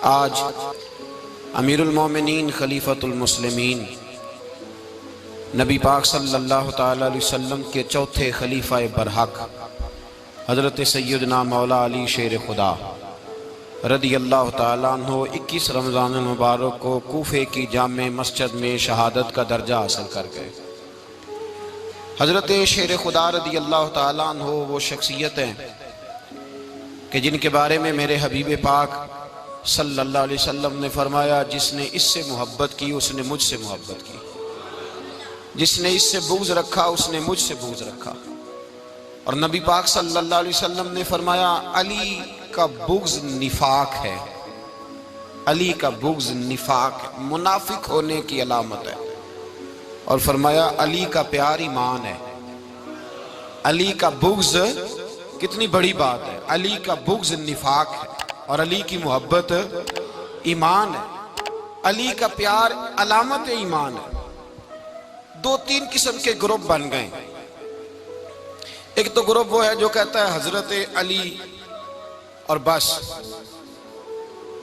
آج امیر المومنین خلیفۃ المسلمین نبی پاک صلی اللہ تعالی علیہ وسلم کے چوتھے خلیفہ برحق حضرت سیدنا مولا علی شیر خدا رضی اللہ تعالیٰ عنہ 21 رمضان المبارک کو کوفے کی جامع مسجد میں شہادت کا درجہ حاصل کر گئے۔ حضرت شیر خدا رضی اللہ تعالیٰ عنہ وہ شخصیت ہیں کہ جن کے بارے میں میرے حبیب پاک صلی اللہ علیہ وسلم نے فرمایا، جس نے اس سے محبت کی اس نے مجھ سے محبت کی، جس نے اس سے بغض رکھا اس نے مجھ سے بغض رکھا۔ اور نبی پاک صلی اللہ علیہ وسلم نے فرمایا علی کا بغض نفاق ہے، علی کا بغض نفاق منافق ہونے کی علامت ہے۔ اور فرمایا علی کا پیار ایمان ہے، علی کا بغض کتنی بڑی بات ہے، علی کا بغض نفاق ہے اور علی کی محبت ایمان ہے، علی کا پیار علامت ایمان ہے۔ دو تین قسم کے گروپ بن گئے۔ ایک تو گروپ وہ ہے جو کہتا ہے حضرت علی اور بس،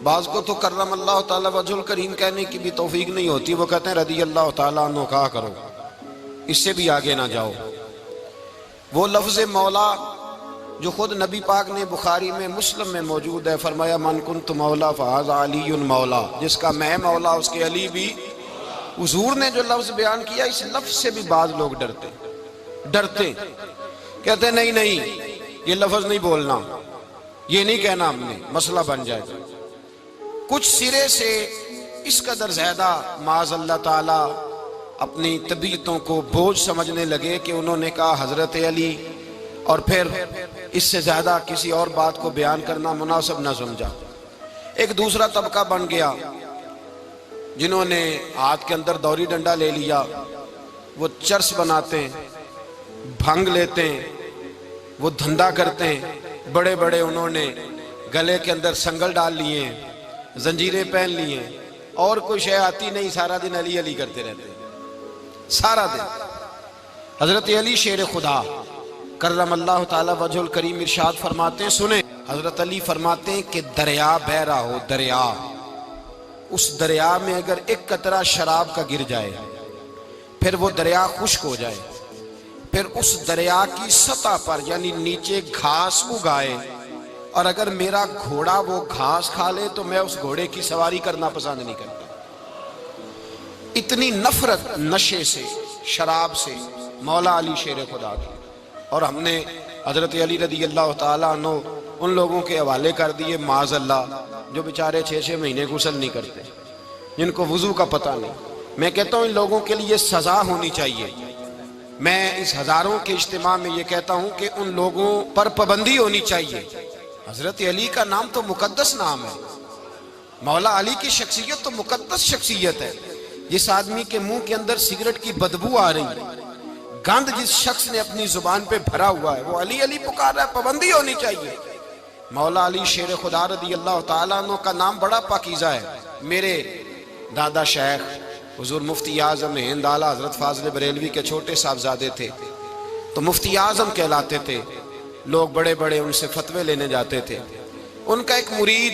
بعض کو تو کرم اللہ تعالیٰ وجہ الکریم کہنے کی بھی توفیق نہیں ہوتی، وہ کہتے ہیں رضی اللہ تعالیٰ عنہ کہا کرو، اس سے بھی آگے نہ جاؤ۔ وہ لفظ مولا جو خود نبی پاک نے بخاری میں مسلم میں موجود ہے، فرمایا من کنت مولا فہذا علی مولا، جس کا میں مولا اس کے علی بھی۔ حضور نے جو لفظ بیان کیا اس لفظ سے بھی بعض لوگ ڈرتے کہتے ہیں نہیں یہ لفظ نہیں بولنا، یہ نہیں کہنا، ہم نے مسئلہ بن جائے گا۔ کچھ سرے سے اس قدر زیادہ معاذ اللہ تعالی اپنی طبیعتوں کو بوجھ سمجھنے لگے کہ انہوں نے کہا حضرت علی، اور پھر اس سے زیادہ کسی اور بات کو بیان کرنا مناسب نہ سمجھا۔ ایک دوسرا طبقہ بن گیا جنہوں نے ہاتھ کے اندر دوری ڈنڈا لے لیا، وہ چرس بناتے ہیں، بھنگ لیتے ہیں، وہ دھندا کرتے ہیں، بڑے بڑے انہوں نے گلے کے اندر سنگل ڈال لیے ہیں، زنجیریں پہن لیے ہیں، اور کوئی شے آتی نہیں، سارا دن علی علی کرتے رہتے ہیں سارا دن۔ حضرت علی شیر خدا کرم اللہ تعالی وجہ الکریم ارشاد فرماتے ہیں، سنیں، حضرت علی فرماتے ہیں کہ دریا بہ رہا ہو، دریا، اس دریا میں اگر ایک قطرہ شراب کا گر جائے، پھر وہ دریا خشک ہو جائے، پھر اس دریا کی سطح پر یعنی نیچے گھاس اگائے، اور اگر میرا گھوڑا وہ گھاس کھا لے تو میں اس گھوڑے کی سواری کرنا پسند نہیں کرتا۔ اتنی نفرت نشے سے، شراب سے مولا علی شیر خدا کی۔ اور ہم نے حضرت علی رضی اللہ تعالیٰ عنہ ان لوگوں کے حوالے کر دیے معاذ اللہ جو بیچارے 6 مہینے غسل نہیں کرتے، جن کو وضو کا پتہ نہیں۔ میں کہتا ہوں ان لوگوں کے لیے سزا ہونی چاہیے۔ میں اس ہزاروں کے اجتماع میں یہ کہتا ہوں کہ ان لوگوں پر پابندی ہونی چاہیے۔ حضرت علی کا نام تو مقدس نام ہے، مولا علی کی شخصیت تو مقدس شخصیت ہے۔ جس آدمی کے منہ کے اندر سگریٹ کی بدبو آ رہی ہے، گند جس شخص نے اپنی زبان پہ بھرا ہوا ہے، وہ علی علی پکار رہا ہے، پابندی ہونی چاہیے۔ مولا علی شیر خدا رضی اللہ تعالیٰ عنہ کا نام بڑا پاکیزہ ہے۔ میرے دادا شیخ حضور مفتی اعظم ہند اعلیٰ حضرت فاضل بریلوی کے چھوٹے صاحبزادے تھے، تو مفتی اعظم کہلاتے تھے، لوگ بڑے بڑے ان سے فتوے لینے جاتے تھے۔ ان کا ایک مرید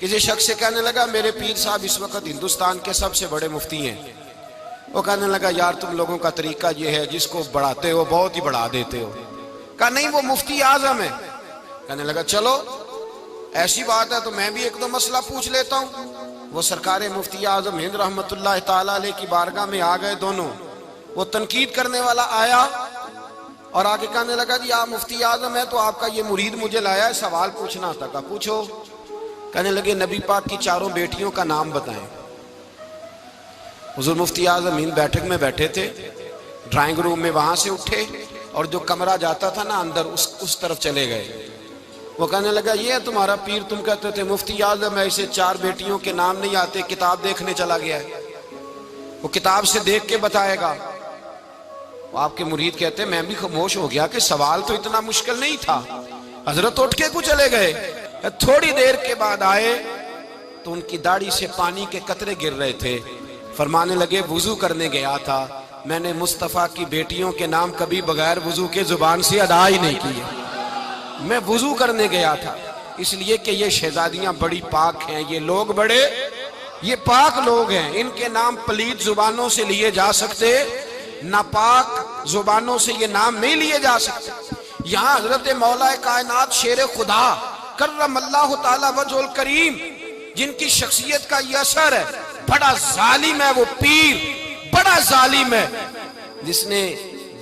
کسی شخص سے کہنے لگا میرے پیر صاحب اس وقت ہندوستان کے سب سے بڑے مفتی ہیں۔ وہ کہنے لگا یار تم لوگوں کا طریقہ یہ ہے، جس کو بڑھاتے ہو بہت ہی بڑھا دیتے ہو۔ کہا نہیں وہ مفتی اعظم ہے۔ کہنے لگا چلو ایسی بات ہے تو میں بھی ایک دو مسئلہ پوچھ لیتا ہوں۔ وہ سرکار مفتی اعظم ہند رحمت اللہ تعالیٰ علیہ کی بارگاہ میں آ گئے دونوں۔ وہ تنقید کرنے والا آیا اور آگے کہنے لگا جی آپ مفتی اعظم ہے تو آپ کا یہ مرید مجھے لایا ہے، سوال پوچھنا تھا۔ کہا پوچھو۔ کہنے لگے نبی پاک کی 4 بیٹیوں کا نام بتائیں۔ حضور مفتی اعظم ہند بیٹھک میں بیٹھے تھے، ڈرائنگ روم میں وہاں سے اٹھے اور جو کمرہ جاتا تھا نا اندر اس طرف چلے گئے۔ وہ کہنے لگا یہ ہے تمہارا پیر، تم کہتے تھے مفتی اعظم ہے، اسے 4 بیٹیوں کے نام نہیں آتے، کتاب دیکھنے چلا گیا ہے، وہ کتاب سے دیکھ کے بتائے گا۔ وہ آپ کے مرید کہتے ہیں میں بھی خاموش ہو گیا کہ سوال تو اتنا مشکل نہیں تھا۔ حضرت اٹھ کے کو چلے گئے، تھوڑی دیر کے بعد آئے تو ان کی داڑھی سے پانی کے قطرے گر رہے تھے۔ فرمانے لگے وضو کرنے گیا تھا، میں نے مصطفیٰ کی بیٹیوں کے نام کبھی بغیر وضو کے زبان سے ادا ہی نہیں کیے۔ میں وضو کرنے گیا تھا، اس لیے کہ یہ شہزادیاں بڑی پاک ہیں، یہ لوگ بڑے یہ پاک لوگ ہیں، ان کے نام پلیت زبانوں سے لیے جا سکتے، ناپاک زبانوں سے یہ نام نہیں لیے جا سکتے۔ یہاں حضرت مولا کائنات شیر خدا کرم اللہ تعالی وجہ الکریم، جن کی شخصیت کا یہ اثر ہے، بڑا ظالم ہے وہ پیر، بڑا ظالم ہے جس نے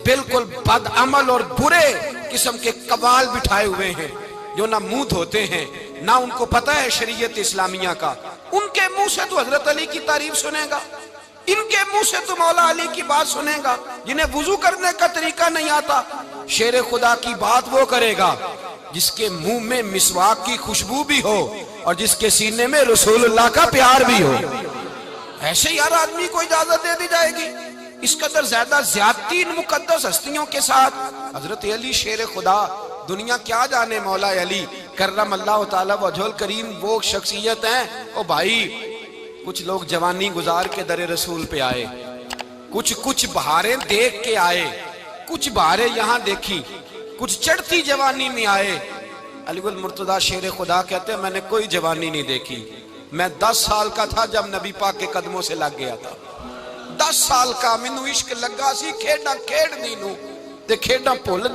بالکل بد عمل اور برے قسم کے قوال بٹھائے ہوئے ہیں، جو نہ منہ دھوتے ہیں نہ ان کو پتہ ہے شریعت اسلامیہ کا۔ ان کے منہ سے تو حضرت علی کی تعریف سنے گا، ان کے منہ سے تو مولا علی کی بات سنے گا، جنہیں وضو کرنے کا طریقہ نہیں آتا۔ شیر خدا کی بات وہ کرے گا جس کے منہ میں مسواک کی خوشبو بھی ہو اور جس کے سینے میں رسول اللہ کا پیار بھی ہو۔ ایسے ہی ہر آدمی کو اجازت دے دی جائے گی؟ اس قدر زیادہ زیادتی ان مقدس ہستیوں کے ساتھ۔ حضرت علی شیر خدا، دنیا کیا جانے مولا علی کرم اللہ تعالی وجہ الکریم وہ شخصیت ہیں۔ او بھائی، کچھ لوگ جوانی گزار کے در رسول پہ آئے، کچھ بہاریں دیکھ کے آئے، کچھ بہاریں یہاں دیکھی، کچھ چڑھتی جوانی میں آئے۔ علی المرتضیٰ شیر خدا کہتے ہیں میں نے کوئی جوانی نہیں دیکھی، میں 10 سال کا تھا جب نبی پاک کے قدموں سے لگ گیا تھا۔ 10 سال کا مینوں عشق لگا سی، کھیڈاں کھیڈنی نو تے کھیڈاں بھول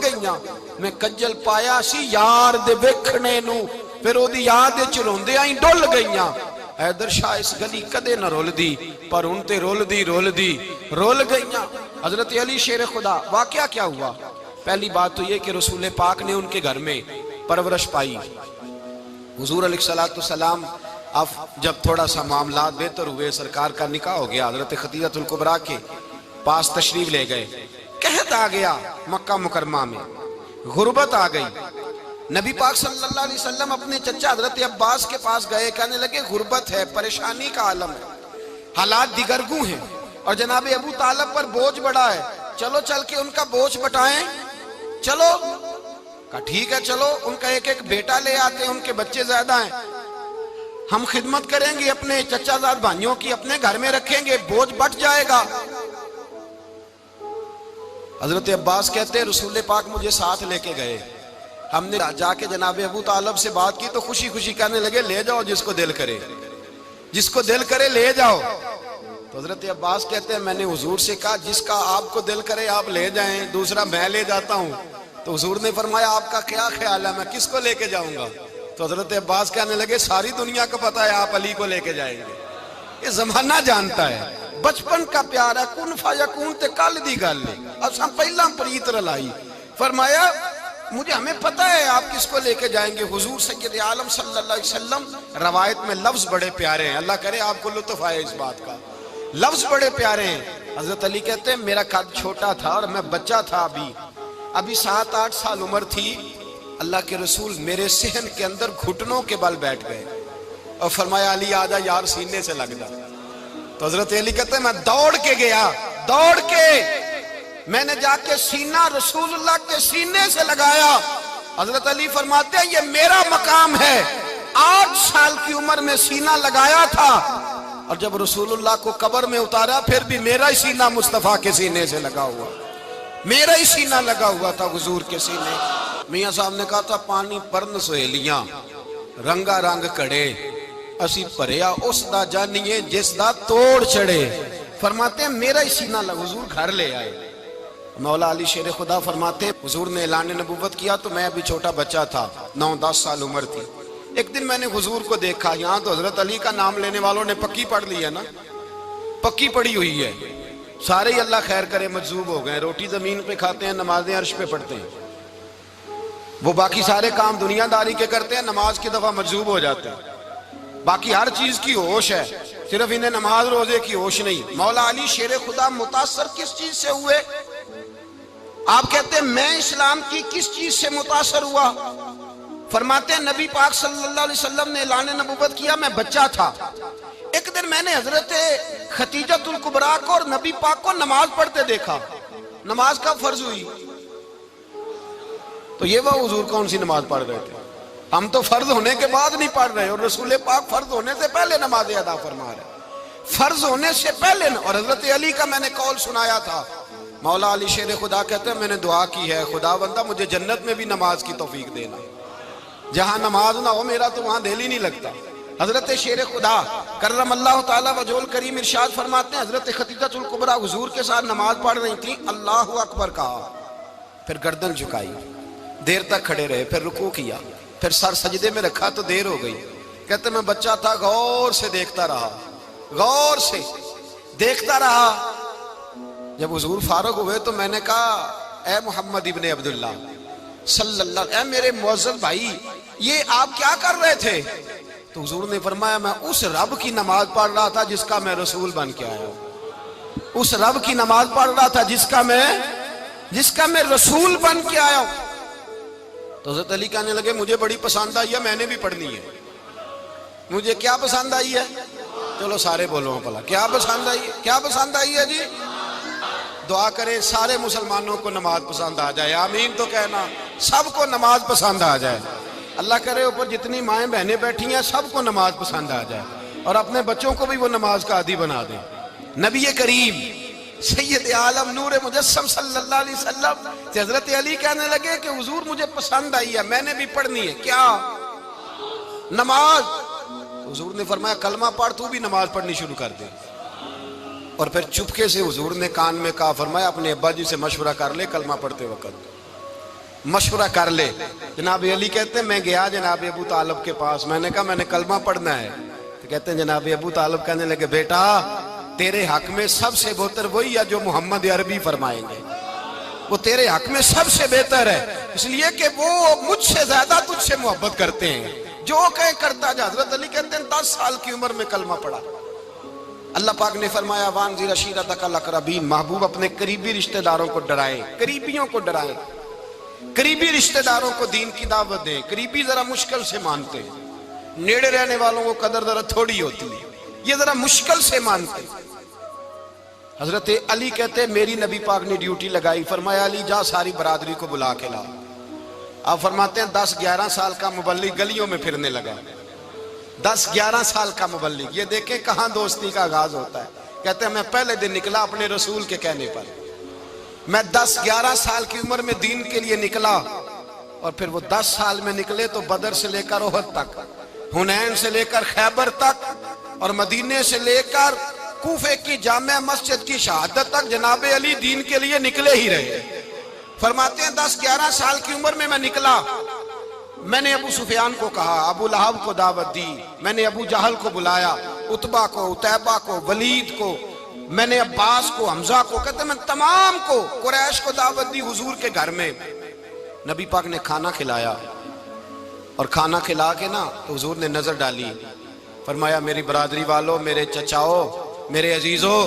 گئیاں، میں کجل پایا سی یار دے ویکھنے نو، پھر او دی یاد چلوندے آئی ڈول گئیاں۔ حیدر شاہ اس گلی کدے نہ رول دی، پر ان تے رول گئیاں۔ حضرت علی شیر خدا، واقعہ کیا ہوا؟ پہلی بات تو یہ کہ رسول پاک نے ان کے گھر میں پرورش پائی۔ حضور علیہ السلام اب جب تھوڑا سا معاملات بہتر ہوئے، سرکار کا نکاح ہو گیا، حضرت خدیجہ الکبریٰ کے پاس تشریف لے گئے۔ قحط آ گیا مکہ مکرمہ میں، غربت آ گئی۔ نبی پاک صلی اللہ علیہ وسلم اپنے چچا حضرت عباس کے پاس گئے، کہنے لگے غربت ہے، پریشانی کا عالم ہے، حالات دیگرگوں ہیں، اور جناب ابو طالب پر بوجھ بڑا ہے، چلو چل کے ان کا بوجھ بٹائیں۔ چلو، کہا ٹھیک ہے چلو، ان کا ایک بیٹا لے آتے ہیں، ان کے بچے زیادہ ہیں، ہم خدمت کریں گے اپنے چچا زاد بھائیوں کی، اپنے گھر میں رکھیں گے، بوجھ بٹ جائے گا۔ حضرت عباس کہتے ہیں رسول پاک مجھے ساتھ لے کے گئے، ہم نے جا کے جناب ابو طالب سے بات کی تو خوشی خوشی کہنے لگے لے جاؤ جس کو دل کرے لے جاؤ۔ تو حضرت عباس کہتے ہیں میں نے حضور سے کہا جس کا آپ کو دل کرے آپ لے جائیں، دوسرا میں لے جاتا ہوں۔ تو حضور نے فرمایا آپ کا کیا خیال ہے، میں کس کو لے کے جاؤں گا؟ تو حضرت عباس کہنے لگے ساری دنیا کو پتا ہے آپ علی کو لے کے جائیں گے، یہ زمانہ جانتا ہے، بچپن کا پیار ہے، کن فیکون تے کل دی گل ہے، اساں پہلا پریت رلائی۔ فرمایا ہمیں پتہ ہے آپ کس کو لے کے جائیں گے۔ حضور سید عالم صلی اللہ علیہ وسلم، روایت میں لفظ بڑے پیارے ہیں، اللہ کرے آپ کو لطف آئے اس بات کا، لفظ بڑے پیارے ہیں۔ حضرت علی کہتے ہیں میرا قد چھوٹا تھا اور میں بچہ تھا، ابھی 7-8 سال عمر تھی، اللہ کے رسول میرے صحن کے اندر گھٹنوں کے بل بیٹھ گئے اور فرمایا علی آجا یار سینے سے لگ جا۔ تو حضرت علی کہتے ہیں میں دوڑ کے گیا، میں نے جا کے سینہ رسول اللہ کے سینے سے لگایا۔ حضرت علی فرماتے ہیں یہ میرا مقام ہے، 8 سال کی عمر میں سینہ لگایا تھا، اور جب رسول اللہ کو قبر میں اتارا پھر بھی میرا ہی سینہ مصطفیٰ کے سینے سے لگا ہوا، میرا ہی سینہ لگا ہوا تھا حضور کے سینے۔ میاں صاحب نے کہا تھا پانی پرن سہیلیاں رنگا رنگ کڑے، اسی پریا اس دا جانیے جس دا توڑ چڑے۔ فرماتے ہیں میرا ہی سینہ لگا، حضور گھر لے آئے۔ مولا علی شیر خدا فرماتے ہیں حضور نے اعلان نبوت کیا تو میں ابھی چھوٹا بچہ تھا، 9-10 سال عمر تھی۔ ایک دن میں نے حضور کو دیکھا، یہاں تو حضرت علی کا نام لینے والوں نے پکی پڑھ لی ہے نا، پکی پڑھی ہوئی ہے، سارے ہی اللہ خیر کرے مجذوب ہو گئے، روٹی زمین پہ کھاتے ہیں، نمازیں عرش پہ پڑھتے ہیں، وہ باقی سارے کام دنیا داری کے کرتے ہیں، نماز کی دفعہ مجذوب ہو جاتے ہیں، باقی ہر چیز کی ہوش ہے، صرف انہیں نماز روزے کی ہوش نہیں۔ مولا علی شیر خدا متاثر کس چیز سے ہوئے؟ آپ کہتے ہیں میں اسلام کی کس چیز سے متاثر ہوا؟ فرماتے ہیں نبی پاک صلی اللہ علیہ وسلم نے اعلان نبوت کیا، میں بچہ تھا، ایک دن میں نے حضرت خدیجہ الکبریٰ کو اور نبی پاک کو نماز پڑھتے دیکھا۔ نماز کا فرض ہوئی تو یہ وہ حضور کون سی نماز پڑھ رہے تھے؟ ہم تو فرض ہونے کے بعد نہیں پڑھ رہے، اور رسول پاک فرض ہونے سے پہلے نماز ادا فرما رہے، فرض ہونے سے پہلے۔ اور حضرت علی کا میں نے قول سنایا تھا، مولا علی شیر خدا کہتے ہیں میں نے دعا کی ہے خدا بندہ مجھے جنت میں بھی نماز کی توفیق دینا، جہاں نماز نہ ہو میرا تو وہاں دل ہی نہیں لگتا۔ حضرت شیر خدا کرم اللہ تعالیٰ وجہ الکریم ارشاد فرماتے ہیں حضرت خدیجہ الکبریٰ حضور کے ساتھ نماز پڑھ رہی تھیں، اللہ اکبر کہا، پھر گردن جھکائی، دیر تک کھڑے رہے، پھر رکوع کیا، پھر سر سجدے میں رکھا تو دیر ہو گئی۔ کہتے میں بچہ تھا، غور سے دیکھتا رہا، غور سے دیکھتا رہا۔ جب حضور فارغ ہوئے تو میں نے کہا اے محمد ابن عبداللہ صلی اللہ، اے میرے معزز بھائی یہ آپ کیا کر رہے تھے؟ تو حضور نے فرمایا میں اس رب کی نماز پڑھ رہا تھا جس کا میں رسول بن کے آیا ہوں، اس رب کی نماز پڑھ رہا تھا جس کا میں رسول بن کے آیا ہوں۔ تو حضرت علی کہنے لگے مجھے بڑی پسند آئی ہے، میں نے بھی پڑھنی ہے۔ مجھے کیا پسند آئی ہے؟ چلو سارے بولو پلا کیا پسند آئی ہے؟ کیا پسند آئی ہے جی؟ دعا کریں سارے مسلمانوں کو نماز پسند آ جائے، آمین تو کہنا، سب کو نماز پسند آ جائے۔ اللہ کرے اوپر جتنی مائیں بہنیں بیٹھی ہیں سب کو نماز پسند آ جائے، اور اپنے بچوں کو بھی وہ نماز کا عادی بنا دیں۔ نبی کریم سید عالم نور مجسم صلی اللہ علیہ وسلم حضرت علی کہنے لگے کہ حضور مجھے پسند آئی ہے، میں نے بھی پڑھنی ہے۔ کیا؟ نماز۔ حضور نے فرمایا کلمہ پڑھ، تو بھی نماز پڑھنی شروع کر دے۔ اور پھر چپکے سے حضور نے کان میں کہا، فرمایا اپنے ابا جی سے مشورہ کر لے کلمہ پڑھتے وقت، مشورہ کر لے۔ جناب علی کہتے ہیں میں گیا جناب ابو طالب کے پاس، میں نے کہا میں نے کلمہ پڑھنا ہے۔ تو کہتے ہیں جناب ابو طالب کہنے لگے بیٹا تیرے حق میں سب سے بہتر وہی ہے جو محمد عربی فرمائیں گے، وہ تیرے حق میں سب سے بہتر ہے، اس لیے کہ وہ مجھ سے زیادہ تجھ سے محبت کرتے ہیں، جو کہیں کرتا جا۔ حضرت علی کہتے ہیں 10 سال کی عمر میں کلمہ پڑھا۔ اللہ پاک نے فرمایا وانذر عشیرتک الاقربین، محبوب اپنے قریبی رشتہ داروں کو ڈرائیں، قریبیوں کو ڈرائیں، قریبی رشتہ داروں کو دین کی دعوت دیں۔ قریبی ذرا مشکل سے مانتے ہیں، نیڑے رہنے والوں کو قدر ذرا تھوڑی ہوتی ہے، یہ ذرا مشکل سے مانتے ہیں۔ حضرت علی کہتے ہیں میری نبی پاک نے ڈیوٹی لگائی، فرمایا علی جا ساری برادری کو بلا کے لا۔ آپ فرماتے ہیں 10-11 سال کا مبلغ گلیوں میں پھرنے لگا، 10-11 سال کا مبلغ۔ یہ دیکھیں کہاں دوستی کا آغاز ہوتا ہے۔ کہتے ہیں میں پہلے دن نکلا اپنے رسول کے کہنے پر، میں 10-11 سال کی عمر میں دین کے لیے نکلا، اور پھر وہ 10 سال میں نکلے تو بدر سے لے کر احد تک، حنین سے لے کر خیبر تک، اور مدینے سے لے کر کوفے کی جامع مسجد کی شہادت تک جناب علی دین کے لیے نکلے ہی رہے۔ فرماتے ہیں 10-11 سال کی عمر میں نکلا، میں نے ابو سفیان کو کہا، ابو لہب کو دعوت دی، میں نے ابو جہل کو بلایا، عتبہ کو، عتیبہ کو، ولید کو، میں نے عباس کو، حمزہ کو، کہتے میں تمام کو، قریش کو دعوت دی حضور کے گھر میں۔ نبی پاک نے کھانا کھلایا، اور کھانا کھلا کے نا تو حضور نے نظر ڈالی، فرمایا میری برادری والوں، میرے چچاؤ، میرے عزیزو،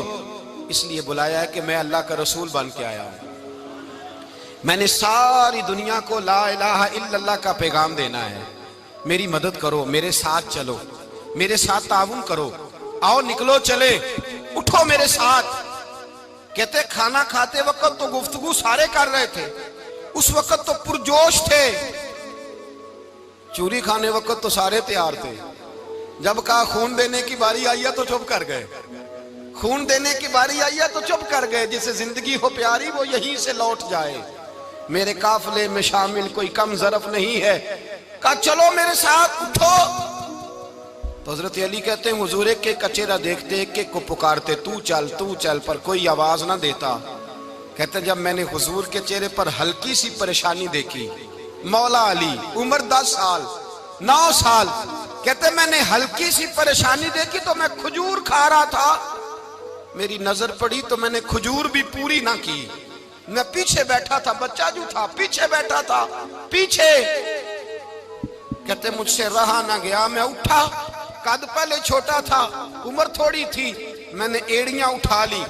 اس لیے بلایا ہے کہ میں اللہ کا رسول بن کے آیا ہوں، میں نے ساری دنیا کو لا الہ الا اللہ کا پیغام دینا ہے، میری مدد کرو، میرے ساتھ چلو، میرے ساتھ تعاون کرو، آؤ نکلو چلے، اٹھو میرے ساتھ۔ کہتے کھانا کھاتے وقت تو گفتگو سارے کر رہے تھے، اس وقت تو پرجوش تھے، چوری کھانے وقت تو سارے تیار تھے، جب کہا خون دینے کی باری آئی ہے تو چپ کر گئے، خون دینے کی باری آئی ہے تو چپ کر گئے، جسے زندگی ہو پیاری وہ یہیں سے لوٹ جائے، میرے قافلے میں شامل کوئی کم ظرف نہیں ہے، کہا چلو میرے ساتھ اٹھو۔ تو حضرت علی کہتے ہیں حضور ایک ایک کا چہرہ دیکھتے ایک ایک کو پکارتے تو چل، پر کوئی آواز نہ دیتا۔ کہتے ہیں جب میں نے حضور کے چہرے پر ہلکی سی پریشانی دیکھی، مولا علی عمر 10 سال 9 سال، کہتے ہیں میں نے ہلکی سی پریشانی دیکھی تو میں کھجور کھا رہا تھا، میری نظر پڑی تو میں نے کھجور بھی پوری نہ کی، میں پیچھے بیٹھا تھا، بچہ جو تھا پیچھے بیٹھا تھا، پیچھے۔ کہتے مجھ سے رہا نہ گیا، میں اٹھا، قد پہلے چھوٹا تھا، عمر تھوڑی تھی، میں نے ایڑیاں اٹھا لی،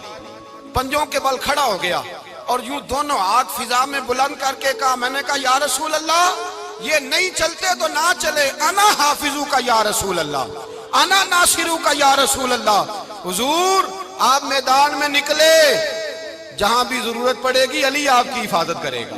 پنجوں کے بل کھڑا ہو گیا، اور یوں دونوں ہاتھ فضا میں بلند کر کے کہا، میں نے کہا یا رسول اللہ یہ نہیں چلتے تو نہ چلے، انا حافظو کا یا رسول اللہ، انا ناصرو کا یا رسول اللہ۔ حضور آپ میدان میں نکلے، جہاں بھی ضرورت پڑے گی علی آپ کی حفاظت کرے گا۔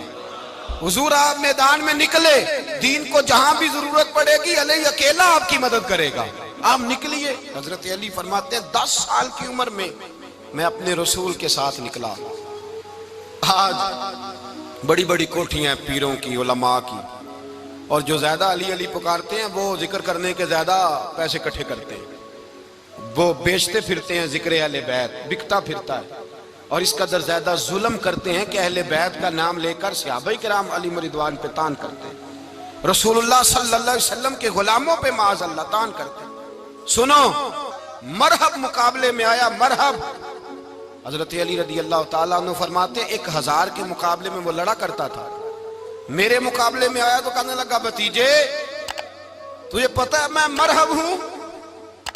حضور آپ میدان میں نکلے، دین کو جہاں بھی ضرورت پڑے گی علی اکیلا آپ کی مدد کرے گا، آپ نکلیے۔ حضرت علی فرماتے ہیں 10 سال کی عمر میں اپنے رسول کے ساتھ نکلا۔ آج بڑی بڑی کوٹھیاں پیروں کی، علماء کی، اور جو زیادہ علی علی پکارتے ہیں وہ ذکر کرنے کے زیادہ پیسے اکٹھے کرتے ہیں، وہ بیچتے پھرتے ہیں ذکر اہل بیت، بکتا پھرتا ہے، اور اس قدر زیادہ ظلم کرتے ہیں کہ اہل بیت کا نام لے کر صحابہ کرام علی رضوان پہ تان کرتے ہیں، رسول اللہ صلی اللہ علیہ وسلم کے غلاموں پہ معاذ اللہ تان کرتے ہیں۔ سنو، مرحب مقابلے میں آیا، مرحب۔ حضرت علی رضی اللہ تعالیٰ عنہ فرماتے 1000 کے مقابلے میں وہ لڑا کرتا تھا، میرے مقابلے میں آیا تو کہنے لگا بھتیجے تجھے پتہ ہے میں مرحب ہوں،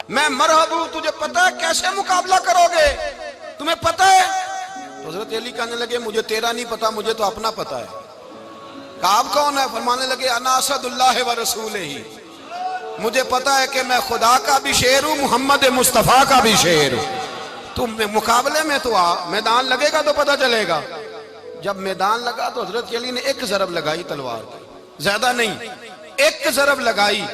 میں مرحب ہوں، تجھے پتہ ہے کیسے مقابلہ کرو گے، تمہیں پتہ ہے؟ تو حضرت علی کہنے لگے مجھے تیرا نہیں پتا، مجھے تو اپنا پتا ہے۔ کہا آپ کون ہے؟ فرمانے لگے انا اسد اللہ و رسولہ، مجھے پتا ہے کہ میں خدا کا بھی شیر ہوں، محمد مصطفیٰ کا بھی شیر ہوں۔ تم مقابلے میں تو آ، میدان لگے گا تو پتہ چلے گا۔ جب میدان لگا تو حضرت علی نے ایک ضرب لگائی تلوار کی، زیادہ نہیں، ایک ضرب لگائی،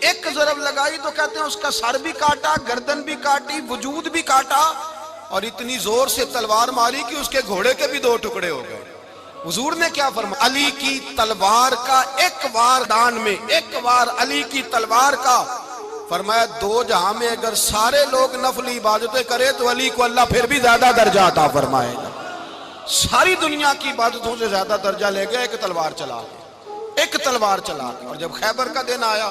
ایک ضرب لگائی تو کہتے ہیں اس کا سر بھی کاٹا، گردن بھی کاٹی، وجود بھی کاٹا، اور اتنی زور سے تلوار ماری کہ اس کے گھوڑے کے بھی 2 ٹکڑے ہو گئے۔ حضور نے کیا فرمایا؟ علی کی تلوار کا ایک وار دان میں، ایک وار علی کی تلوار کا، فرمایا 2 جہاں میں اگر سارے لوگ نفلی عبادتیں کرے تو علی کو اللہ پھر بھی زیادہ درجہ عطا فرمائے گا۔ ساری دنیا کی عبادتوں سے زیادہ درجہ لے گیا ایک تلوار چلا کے، ایک تلوار چلا کے۔ اور جب خیبر کا دن آیا،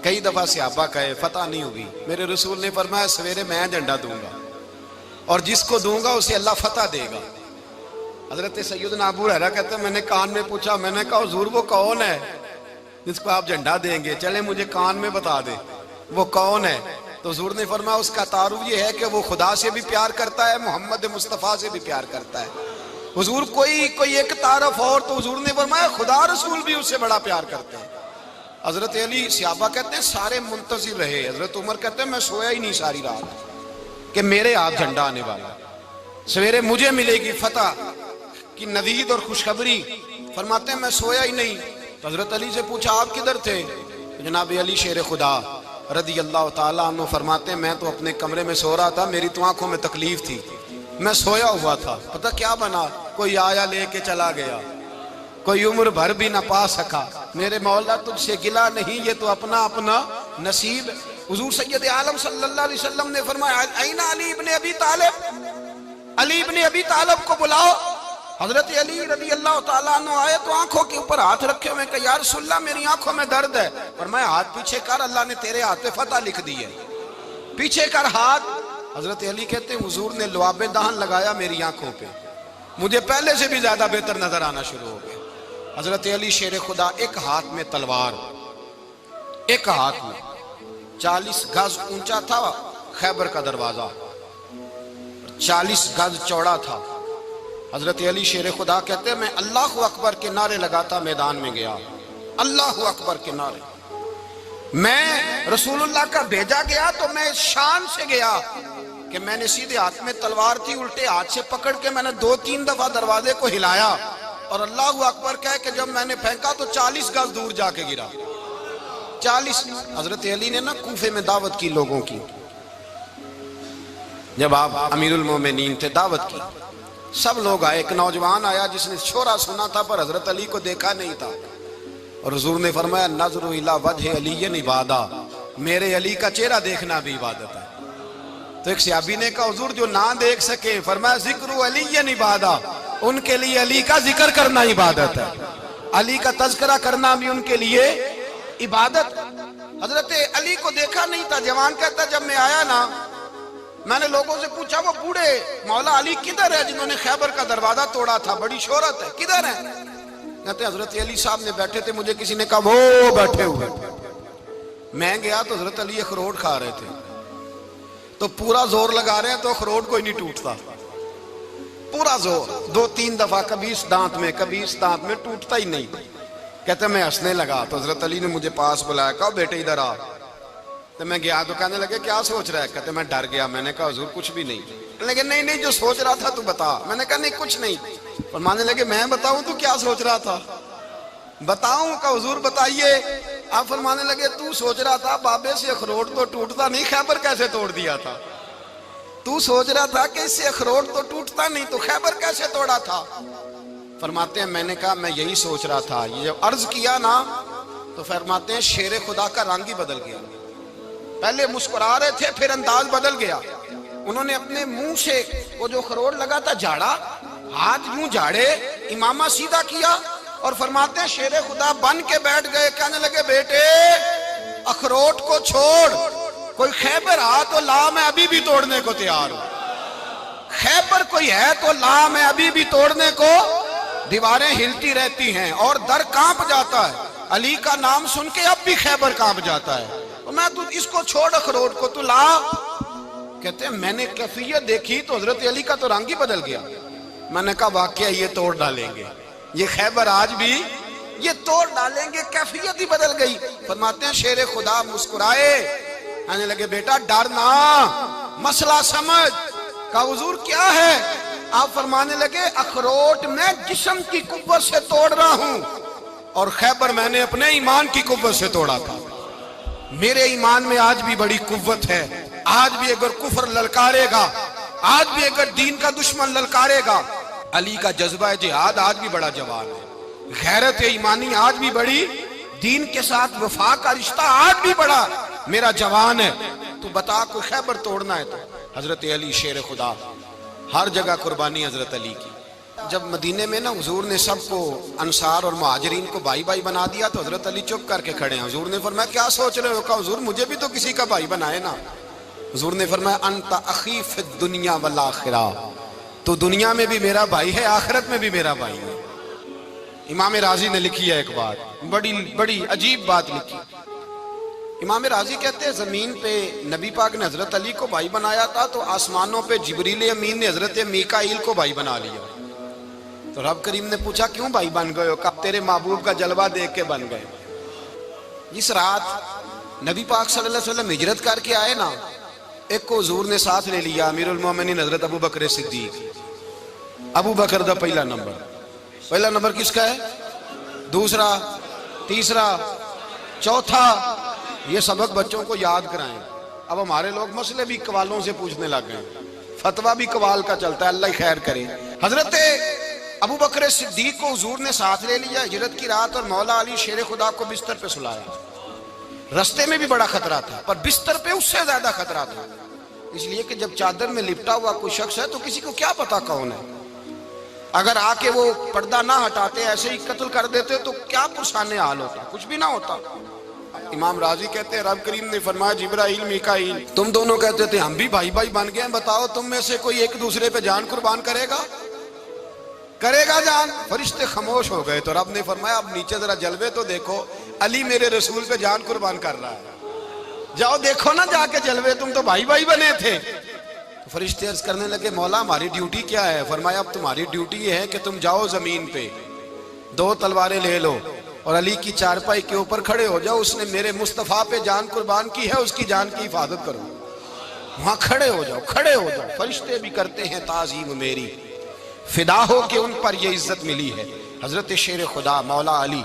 کئی دفعہ صحابہ کہے فتح نہیں ہوگی، میرے رسول نے فرمایا سویرے میں جھنڈا دوں گا اور جس کو دوں گا اسے اللہ فتح دے گا۔ حضرت سیدنا ابو ہریرہ کہتے ہیں میں نے کان میں پوچھا، میں نے کہا حضور وہ کون ہے جس کو آپ جھنڈا دیں گے؟ چلے مجھے کان میں بتا دے وہ کون ہے۔ تو حضور نے فرمایا اس کا تعارف یہ ہے کہ وہ خدا سے بھی پیار کرتا ہے، محمد مصطفیٰ سے بھی پیار کرتا ہے۔ حضور کوئی ایک تعارف اور، تو حضور نے فرمایا خدا رسول بھی اس سے بڑا پیار کرتے ہیں۔ حضرت علی، صحابہ کہتے ہیں سارے منتظر رہے، حضرت عمر کہتے ہیں میں سویا ہی نہیں ساری رات کہ میرے ہاتھ جھنڈا آنے والا، سویرے مجھے ملے گی فتح کی نوید اور خوشخبری۔ فرماتے ہیں میں سویا ہی نہیں۔ تو حضرت علی سے پوچھا آپ کدھر تھے؟ جناب علی شیر خدا رضی اللہ تعالیٰ عنہ فرماتے ہیں میں تو اپنے کمرے میں سو رہا تھا، میری تو آنکھوں میں تکلیف تھی، میں سویا ہوا تھا، پتہ کیا بنا؟ کوئی آیا لے کے چلا گیا، کوئی عمر بھر بھی نہ پا سکا۔ میرے مولا تجھ سے گلا نہیں، یہ تو اپنا اپنا نصیب۔ حضور سید عالم صلی اللہ علیہ وسلم نے فرمایا این علی ابن ابی طالب، علی ابن ابی طالب کو بلاؤ۔ حضرت علی رضی اللہ تعالیٰ عنہ آئے تو آنکھوں کے اوپر ہاتھ رکھے ہوئے کہ یا رسول اللہ میری آنکھوں میں درد ہے، فرمایا ہاتھ پیچھے کر، اللہ نے تیرے ہاتھ پہ فتح لکھ دی ہے، پیچھے کر ہاتھ۔ حضرت علی کہتے ہیں حضور نے لعاب دہن لگایا میری آنکھوں پہ، مجھے پہلے سے بھی زیادہ بہتر نظر آنا شروع ہو گیا۔ حضرت علی شیر خدا، ایک ہاتھ میں تلوار، ایک ہاتھ میں 40 گز اونچا تھا خیبر کا دروازہ، 40 گز چوڑا تھا۔ حضرت علی شیر خدا کہتے ہیں میں اللہ اکبر کے نعرے لگاتا میدان میں گیا، اللہ اکبر کے نعرے۔ میں رسول اللہ کا بھیجا گیا تو میں شان سے گیا کہ میں نے سیدھے ہاتھ میں تلوار تھی، الٹے ہاتھ سے پکڑ کے میں نے 2-3 دفعہ دروازے کو ہلایا اور اللہ اکبر کہہ کہ جب میں نے پھینکا تو 40 گز دور جا کے گرا، 40۔ حضرت علی نے نا کوفے میں دعوت کی لوگوں کی، جب آپ امیر المومنین تھے دعوت کی، سب لوگ آئے، ایک نوجوان آیا جس نے شورا سنا تھا پر حضرت علی کو دیکھا نہیں تھا، اور حضور نے فرمایا نظر الی وجہ علی عبادہ، میرے علی کا چہرہ دیکھنا بھی عبادت ہے۔ تو ایک صحابی نے کہا حضور جو نہ دیکھ سکے، فرمایا ذکر علی عبادہ، ان کے لیے علی کا ذکر کرنا عبادت ہے، علی کا تذکرہ کرنا بھی ان کے لیے عبادت۔ حضرت علی کو دیکھا نہیں تھا، جوان کہتا جب میں آیا نا میں نے لوگوں سے پوچھا وہ بوڑھے مولا علی کدھر ہے جنہوں نے خیبر کا دروازہ توڑا تھا، بڑی شہرت ہے، کدھر ہے؟ کہتے حضرت علی صاحب نے بیٹھے تھے، مجھے کسی نے کہا وہ بیٹھے ہوئے۔ میں گیا تو حضرت علی اخروٹ کھا رہے تھے، تو پورا زور لگا رہے ہیں تو اخروٹ کوئی نہیں ٹوٹتا، پورا زور 2-3 دفعہ، کبھی اس دانت میں کبھی اس دانت میں، ٹوٹتا ہی نہیں۔ کہتے میں ہنسنے لگا تو حضرت علی نے مجھے پاس بلایا، کہا بیٹے ادھر آ۔ تو میں گیا تو کہنے لگے کیا سوچ رہا ہے؟ کہتے میں ڈر گیا، میں نے کہا حضور کچھ بھی نہیں۔ لیکن نہیں جو سوچ رہا تھا تو بتا۔ میں نے کہا نہیں کچھ نہیں۔ فرمانے لگے میں بتاؤں تو کیا سوچ رہا تھا؟ بتاؤں؟ کہ حضور بتائیے۔ آپ فرمانے لگے تو سوچ رہا تھا بابے سے اخروٹ تو ٹوٹتا نہیں، خیبر کیسے توڑ دیا تھا؟ تو سوچ رہا تھا کہ اس سے اخروٹ تو ٹوٹتا نہیں تو خیبر کیسے توڑا تھا؟ فرماتے ہیں میں نے کہا میں یہی سوچ رہا تھا. یہ جب عرض کیا نا تو فرماتے ہیں شیر خدا کا رنگ ہی بدل گیا. پہلے مسکرا رہے تھے پھر انداز بدل گیا. انہوں نے اپنے منہ سے وہ جو خروٹ لگا تھا جھاڑا, ہاتھ یوں جھاڑے, امامہ سیدھا کیا اور فرماتے ہیں شیر خدا بن کے بیٹھ گئے. کہنے لگے بیٹے اخروٹ کو چھوڑ, کوئی خیبر آ تو لا, میں ابھی بھی توڑنے کو تیار ہوں. خیبر کوئی ہے تو لا, میں ابھی بھی توڑنے کو. دیواریں ہلتی رہتی ہیں اور در کانپ جاتا ہے. علی کا نام سن کے اب بھی خیبر کانپ جاتا ہے. میں تو اس کو چھوڑ اخروٹ کو, تو لا. کہتے ہیں میں نے کیفیت دیکھی تو حضرت علی کا تو رنگ ہی بدل گیا. میں نے کہا واقعہ یہ توڑ ڈالیں گے, یہ خیبر آج بھی یہ توڑ ڈالیں گے, کیفیت ہی بدل گئی. فرماتے ہیں شیر خدا مسکرائے, کہنے لگے بیٹا ڈرنا, مسئلہ سمجھ. کہا حضور کیا ہے؟ آپ فرمانے لگے اخروٹ میں جسم کی قوت سے توڑ رہا ہوں اور خیبر میں نے اپنے ایمان کی قوت سے توڑا تھا. میرے ایمان میں آج بھی بڑی قوت ہے. آج بھی اگر کفر للکارے گا, آج بھی اگر دین کا دشمن للکارے گا, علی کا جذبہ جہاد آج بھی بڑا جوان ہے. غیرت ایمانی آج بھی بڑی, دین کے ساتھ وفا کا رشتہ آج بھی بڑا میرا جوان ہے. تو بتا کوئی خیبر توڑنا ہے تو حضرت علی شیر خدا, ہر جگہ قربانی حضرت علی کی. جب مدینے میں نا حضور نے سب کو انصار اور مہاجرین کو بھائی بھائی بنا دیا تو حضرت علی چپ کر کے کھڑے ہیں. حضور نے فرمایا کیا سوچ رہے ہو؟ کہا حضور مجھے بھی تو کسی کا بھائی بنائے نا. حضور نے فرمایا انت اخی فی الدنیا والآخرہ, تو دنیا میں بھی میرا بھائی ہے, آخرت میں بھی میرا بھائی ہے. امام راضی نے لکھی ہے ایک بات, بڑی عجیب بات لکھی. امام راضی کہتے ہیں زمین پہ نبی پاک نے حضرت علی کو بھائی بنایا تھا تو آسمانوں پہ جبریل امین نے حضرت میکائیل کو بھائی بنا لیا. تو رب کریم نے پوچھا کیوں بھائی بن گئے ہو؟ کہا تیرے محبوب کا جلوہ دیکھ کے بن گئے. جس رات نبی پاک صلی اللہ علیہ وسلم ہجرت کر کے آئے نا, ایک کو حضور نے ساتھ لے لیا, امیر المومنین حضرت ابو بکر صدیق. ابو بکر دا پہلا نمبر کس کا ہے؟ دوسرا, تیسرا, چوتھا. یہ سبق بچوں کو یاد کرائیں. اب ہمارے لوگ مسئلے بھی قوالوں سے پوچھنے لگ گئے, فتویٰ بھی قوال کا چلتا ہے, اللہ خیر کرے. حضرت ابو بکر صدیق کو حضور نے ساتھ لے لیا ہجرت کی رات, اور مولا علی شیر خدا کو بستر پہ سلایا. رستے میں بھی بڑا خطرہ تھا پر بستر پہ اس سے زیادہ خطرہ تھا, اس لیے کہ جب چادر میں لپٹا ہوا کوئی شخص ہے تو کسی کو کیا پتا کون ہے. اگر آ کے وہ پردہ نہ ہٹاتے ایسے ہی قتل کر دیتے تو کیا پرسانے حال ہوتا, کچھ بھی نہ ہوتا. امام راضی کہتے ہیں رب کریم نے فرمایا جبرائیل میکائیل تم دونوں کہتے تھے ہم بھی بھائی بھائی بن گئے ہیں, بتاؤ تم میں سے کوئی ایک دوسرے پہ جان قربان کرے گا جان؟ فرشتے خاموش ہو گئے. تو رب نے فرمایا اب نیچے ذرا جلوے تو دیکھو, علی میرے رسول پہ جان قربان کر رہا ہے, جاؤ دیکھو نا جا کے جلوے, تم تو بھائی بھائی بنے تھے. تو فرشتے عرض کرنے لگے مولا ہماری ڈیوٹی کیا ہے؟ فرمایا اب تمہاری ڈیوٹی یہ ہے کہ تم جاؤ زمین پہ 2 تلواریں لے لو اور علی کی چارپائی کے اوپر کھڑے ہو جاؤ, اس نے میرے مصطفیٰ پہ جان قربان کی ہے, اس کی جان کی حفاظت کرو. وہاں کھڑے ہو جاؤ. فرشتے بھی کرتے ہیں تعظیم میری, فدا ہو کہ ان پر یہ عزت ملی ہے. حضرت شیر خدا مولا علی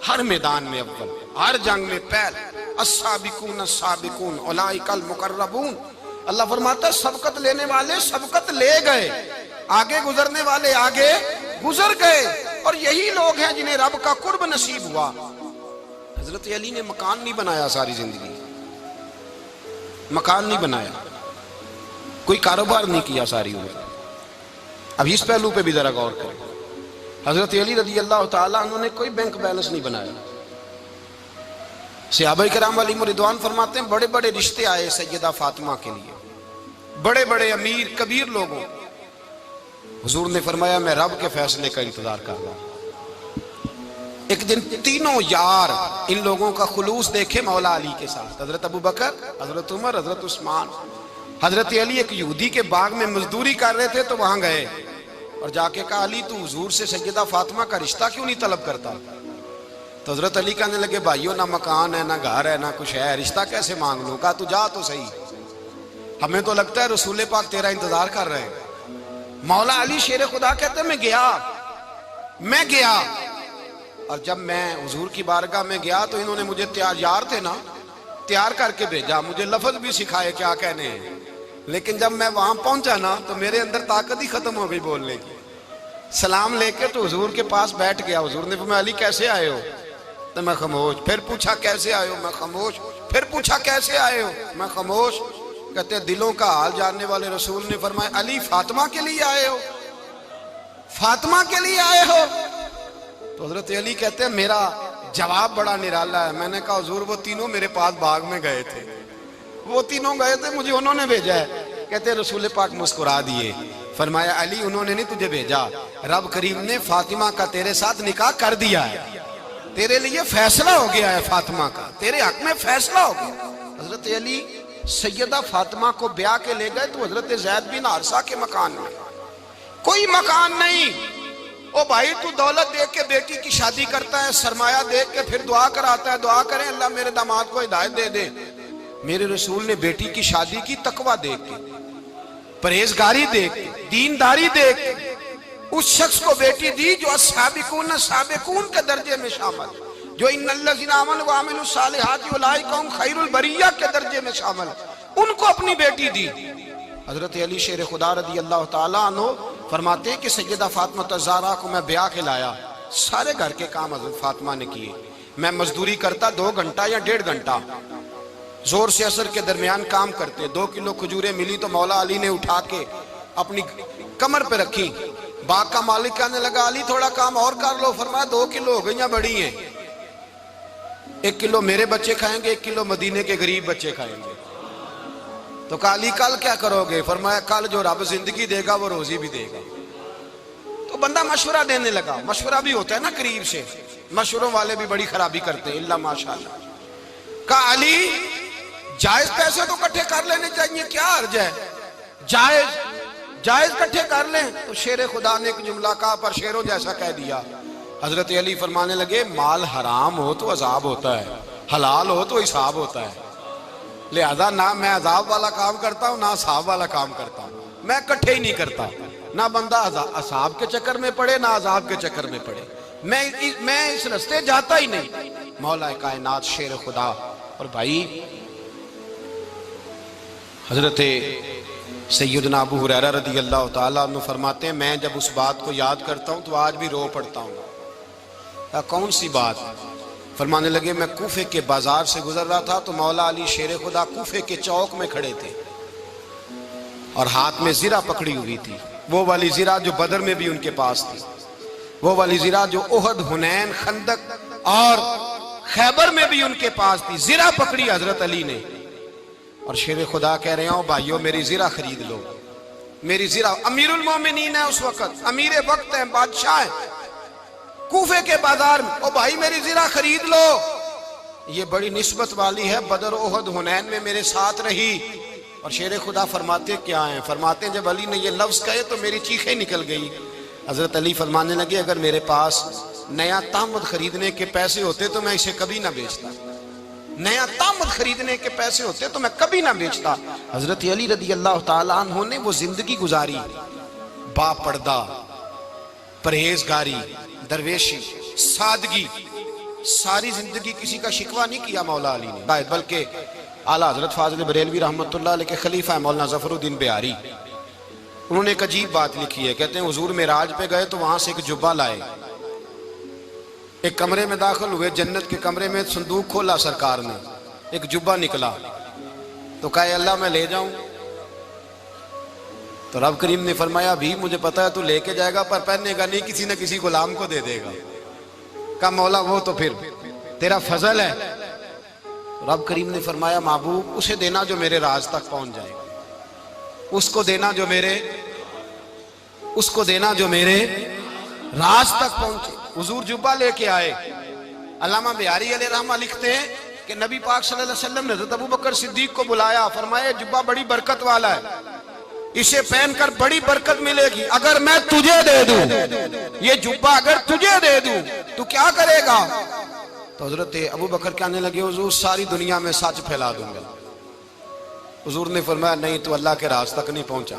ہر میدان میں اول, ہر جنگ میں پہل. السابقون السابقون اولئک المقربون. اللہ فرماتا ہے سبقت لینے والے سبقت لے گئے, آگے گزرنے والے آگے گزر گئے, اور یہی لوگ ہیں جنہیں رب کا قرب نصیب ہوا. حضرت علی نے مکان نہیں بنایا, ساری زندگی مکان نہیں بنایا, کوئی کاروبار نہیں کیا ساری عمر. اب اس پہلو پہ بھی ذرا غور کریں. حضرت علی رضی اللہ تعالیٰ عنہ نے کوئی بینک بیلنس نہیں بنایا. صحابہ کرام علیہم رضوان فرماتے ہیں بڑے بڑے رشتے آئے سیدہ فاطمہ کے لیے, بڑے بڑے امیر کبیر لوگوں. حضور نے فرمایا میں رب کے فیصلے کا انتظار کر رہا ہوں. ایک دن تینوں یار ان لوگوں کا خلوص دیکھے مولا علی کے ساتھ, حضرت ابو بکر, حضرت عمر, حضرت عثمان. حضرت علی ایک یہودی کے باغ میں مزدوری کر رہے تھے تو وہاں گئے اور جا کے کہا علی تو حضور سے سیدہ فاطمہ کا رشتہ کیوں نہیں طلب کرتا؟ تو حضرت علی کہنے لگے بھائیو نہ مکان ہے نہ گھر ہے نہ کچھ ہے, رشتہ کیسے مانگ لوں؟ کہا تو جا تو صحیح, ہمیں تو لگتا ہے رسول پاک تیرا انتظار کر رہے ہیں. مولا علی شیر خدا کہتے ہیں میں گیا اور جب میں حضور کی بارگاہ میں گیا تو انہوں نے مجھے یار تھے نا, تیار کر کے بھیجا, مجھے لفظ بھی سکھائے کیا کہنے ہیں, لیکن جب میں وہاں پہنچا نا تو میرے اندر طاقت ہی ختم ہو گئی بولنے کی. سلام لے کے تو حضور کے پاس بیٹھ گیا. حضور نے فرمایا علی کیسے آئے ہو؟ تو میں خاموش. پھر پوچھا کیسے آئے ہو؟ میں خاموش. پھر پوچھا کیسے آئے ہو؟ میں خاموش. کہتے ہیں دلوں کا حال جاننے والے رسول نے فرمایا علی فاطمہ کے لیے آئے ہو؟ فاطمہ کے لیے آئے ہو؟ تو حضرت علی کہتے ہیں میرا جواب بڑا نرالا ہے. میں نے کہا حضور وہ تینوں میرے پاس باغ میں گئے تھے, وہ تینوں گئے تھے, مجھے انہوں نے بھیجا ہے. کہتے ہیں رسول پاک مسکرا دیے, فرمایا علی انہوں نے نہیں تجھے بھیجا, رب کریم نے فاطمہ کا تیرے ساتھ نکاح کر دیا ہے, تیرے لیے فیصلہ ہو گیا ہے فاطمہ کا, تیرے حق میں فیصلہ ہو گیا. حضرت علی سیدہ فاطمہ کو بیاہ کے لے گئے تو حضرت زید بن حارثہ کے مکان میں, کوئی مکان نہیں. او بھائی تو دولت دیکھ کے بیٹی کی شادی کرتا ہے, سرمایہ دیکھ کے پھر دعا کراتا ہے, دعا کریں اللہ میرے داماد کو ہدایت دے دے. میرے رسول نے بیٹی کی شادی کی تقوی دیکھ کے, پرہیزگاری دیکھ کے, دینداری دیکھ کے اس شخص کو بیٹی دی جو السابقون السابقون کے درجے میں شامل, جو ان الذین آمنوا وعملوا الصالحات اولئک هم خیر البریہ کے درجے میں شامل, ان کو اپنی بیٹی دی. حضرت علی شیر خدا رضی اللہ تعالیٰ عنہ فرماتے ہیں کہ سیدہ فاطمہ الزہرا کو میں بیاہ کے لایا, سارے گھر کے کام حضرت فاطمہ نے کیے. میں مزدوری کرتا 2 گھنٹہ یا 1.5 گھنٹہ, زور سے عصر کے درمیان کام کرتے. 2 کلو کھجوریں ملی تو مولا علی نے اٹھا کے اپنی کمر پہ رکھی. باغ کا مالک کہنے لگا علی تھوڑا کام اور کر لو. فرمایا 2 کلو ہو گئیں بڑی ہیں, 1 کلو میرے بچے کھائیں گے, 1 کلو مدینے کے غریب بچے کھائیں گے. تو کہا علی کل کیا کرو گے؟ فرمایا کل جو رب زندگی دے گا وہ روزی بھی دے گا. تو بندہ مشورہ دینے لگا. مشورہ بھی ہوتا ہے نا قریب سے, مشوروں والے بھی بڑی خرابی کرتے ہیں اللہ ماشاءاللہ. کہا علی جائز پیسے تو کٹھے کر لینے چاہیے, کیا حرج ہے, جائز کٹھے کر لیں. تو شیر خدا نے ایک جملہ کہا پر شیروں جیسا کہہ دیا. حضرت علی فرمانے لگے مال حرام ہو تو عذاب ہوتا ہے, حلال ہو تو حساب ہوتا ہے. لہذا نہ میں عذاب والا کام کرتا ہوں نہ حساب والا کام کرتا ہوں, میں کٹھے ہی نہیں کرتا. نہ بندہ حساب کے چکر میں پڑے نہ عذاب کے چکر میں پڑے, میں اس رستے جاتا ہی نہیں. مولا کائنات شیر خدا. اور بھائی حضرت سیدنا ابو ہریرہ رضی اللہ تعالیٰ عنہ فرماتے ہیں میں جب اس بات کو یاد کرتا ہوں تو آج بھی رو پڑتا ہوں. کون سی بات؟ فرمانے لگے میں کوفے کے بازار سے گزر رہا تھا تو مولا علی شیر خدا کوفے کے چوک میں کھڑے تھے اور ہاتھ میں زرہ پکڑی ہوئی تھی, وہ والی زرہ جو بدر میں بھی ان کے پاس تھی, وہ والی زرہ جو احد, حنین, خندق اور خیبر میں بھی ان کے پاس تھی. زرہ پکڑی حضرت علی نے اور شیر خدا کہہ رہے ہوں بھائیو میری زرہ خرید لو. میری زرہ, امیر المومنین ہے اس وقت, امیر وقت ہے, بادشاہ ہے, کوفے کے بازار میں, او بھائی میری زرہ خرید لو. یہ بڑی نسبت والی ہے, بدر, احد, حنین میں میرے ساتھ رہی. اور شیر خدا فرماتے کیا ہیں؟ فرماتے ہیں جب علی نے یہ لفظ کہے تو میری چیخیں نکل گئی. حضرت علی فرمانے لگے اگر میرے پاس نیا تامد خریدنے کے پیسے ہوتے تو میں اسے کبھی نہ بیچتا, نیا تامد خریدنے کے پیسے ہوتے تو میں کبھی نہ بیچتا. حضرت علی رضی اللہ تعالیٰ عنہ نے وہ زندگی گزاری, با پردہ, پرہیزگاری, درویشی, سادگی, ساری زندگی کسی کا شکوہ نہیں کیا مولا علی نے, بلکہ اعلیٰ حضرت فاضل بریلوی رحمۃ اللہ علیہ کے خلیفہ مولانا ظفر الدین بہاری, انہوں نے ایک عجیب بات لکھی ہے. کہتے ہیں حضور معراج پہ گئے تو وہاں سے ایک جبہ لائے, ایک کمرے میں داخل ہوئے, جنت کے کمرے میں صندوق کھولا سرکار نے, ایک جبہ نکلا تو کہا اللہ میں لے جاؤں. تو رب کریم نے فرمایا بھی مجھے پتا ہے تو لے کے جائے گا پر پہننے گا نہیں, کسی نہ کسی غلام کو دے دے گا. کہا مولا وہ تو پھر تیرا فضل ہے. رب کریم نے فرمایا محبوب اسے دینا جو میرے راز تک پہنچ جائے, اس کو دینا جو میرے راز تک پہنچے. حضور جبہ لے کے آئے. علامہ بہاری علیہ رحمہ لکھتے ہیں کہ نبی پاک صلی اللہ علیہ وسلم نے حضرت ابوبکر صدیق کو بلایا, فرمایا جبہ بڑی برکت والا ہے, اسے پہن کر بڑی برکت ملے گی. اگر میں تجھے دے دوں, یہ جبہ اگر تجھے دے دوں تو کیا کرے گا؟ تو حضرت ابوبکر کہنے لگے حضور ساری دنیا میں سچ پھیلا دوں گا. حضور نے فرمایا نہیں تو اللہ کے راز تک نہیں پہنچا.